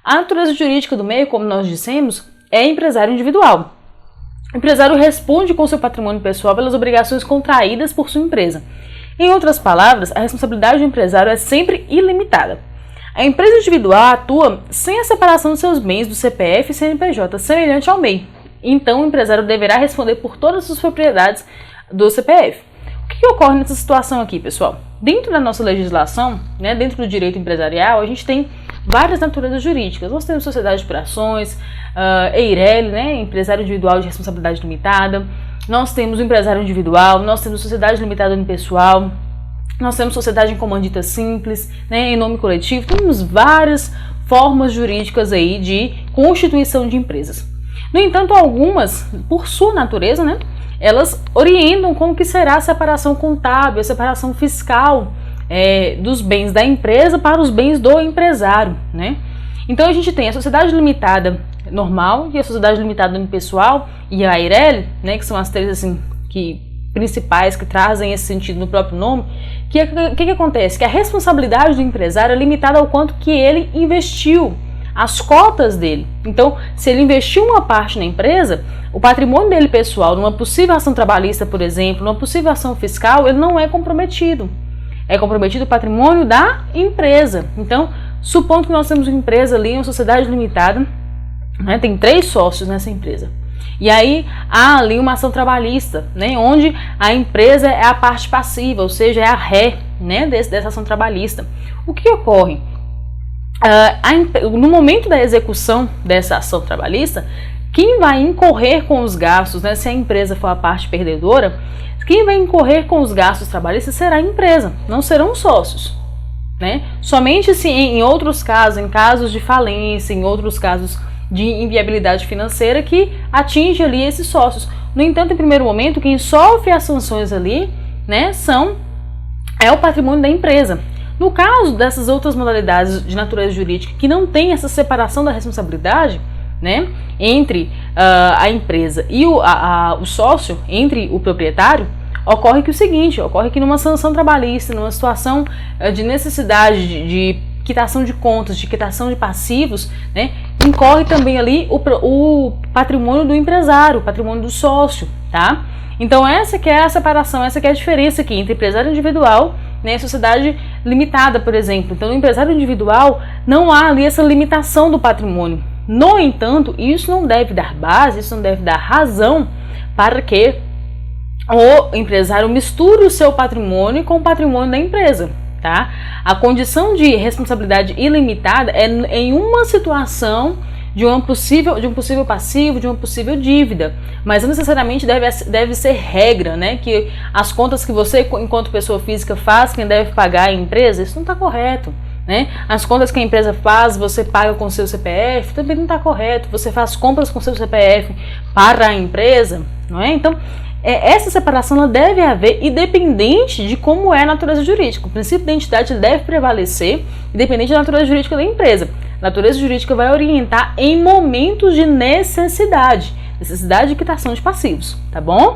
A natureza jurídica do MEI, como nós dissemos, é empresário individual. O empresário responde com seu patrimônio pessoal pelas obrigações contraídas por sua empresa. Em outras palavras, a responsabilidade do empresário é sempre ilimitada. A empresa individual atua sem a separação dos seus bens do CPF e CNPJ, semelhante ao MEI. Então, o empresário deverá responder por todas as propriedades do CPF. O que ocorre nessa situação aqui, pessoal? Dentro da nossa legislação, dentro do direito empresarial, a gente tem várias naturezas jurídicas. Nós temos sociedade de operações, EIRELI, empresário individual de responsabilidade limitada. Nós temos o empresário individual, nós temos sociedade limitada unipessoal, nós temos sociedade em comandita simples, em nome coletivo. Temos várias formas jurídicas aí de constituição de empresas. No entanto, algumas, por sua natureza, elas orientam como que será a separação contábil, a separação fiscal dos bens da empresa para os bens do empresário, Então a gente tem a sociedade limitada normal e a sociedade limitada unipessoal e a EIRELI, que são as três principais que trazem esse sentido no próprio nome. O que acontece? Que a responsabilidade do empresário é limitada ao quanto que ele investiu, as cotas dele. Então, se ele investiu uma parte na empresa, o patrimônio dele pessoal, numa possível ação trabalhista, por exemplo, numa possível ação fiscal, ele não é comprometido. É comprometido o patrimônio da empresa. Então, supondo que nós temos uma empresa ali, uma sociedade limitada, tem 3 sócios nessa empresa. E aí há ali uma ação trabalhista, onde a empresa é a parte passiva, ou seja, é a ré dessa ação trabalhista. O que ocorre? No momento da execução dessa ação trabalhista, quem vai incorrer com os gastos, se a empresa for a parte perdedora, quem vai incorrer com os gastos trabalhistas será a empresa, não serão os sócios. Somente se em outros casos, em casos de falência, em outros casos de inviabilidade financeira, que atinge ali esses sócios. No entanto, em primeiro momento, quem sofre as sanções ali, é o patrimônio da empresa. No caso dessas outras modalidades de natureza jurídica que não tem essa separação da responsabilidade, entre a empresa e o sócio, entre o proprietário, ocorre que o seguinte, ocorre que numa sanção trabalhista, numa situação de necessidade de quitação de contas, de quitação de passivos, incorre também ali o patrimônio do empresário, o patrimônio do sócio, tá? Então essa que é a separação, essa que é a diferença aqui entre empresário individual e sociedade limitada, por exemplo. Então no empresário individual não há ali essa limitação do patrimônio. No entanto, isso não deve dar base, isso não deve dar razão para que o empresário misture o seu patrimônio com o patrimônio da empresa. Tá? A condição de responsabilidade ilimitada é em uma situação de um possível passivo, de uma possível dívida, mas não necessariamente deve ser regra, que as contas que você, enquanto pessoa física, faz, quem deve pagar é a empresa. Isso não está correto. As contas que a empresa faz, você paga com seu CPF, também não está correto. Você faz compras com seu CPF para a empresa, não é? Então, essa separação ela deve haver independente de como é a natureza jurídica. O princípio da identidade deve prevalecer independente da natureza jurídica da empresa. A natureza jurídica vai orientar em momentos de necessidade de quitação de passivos, tá bom?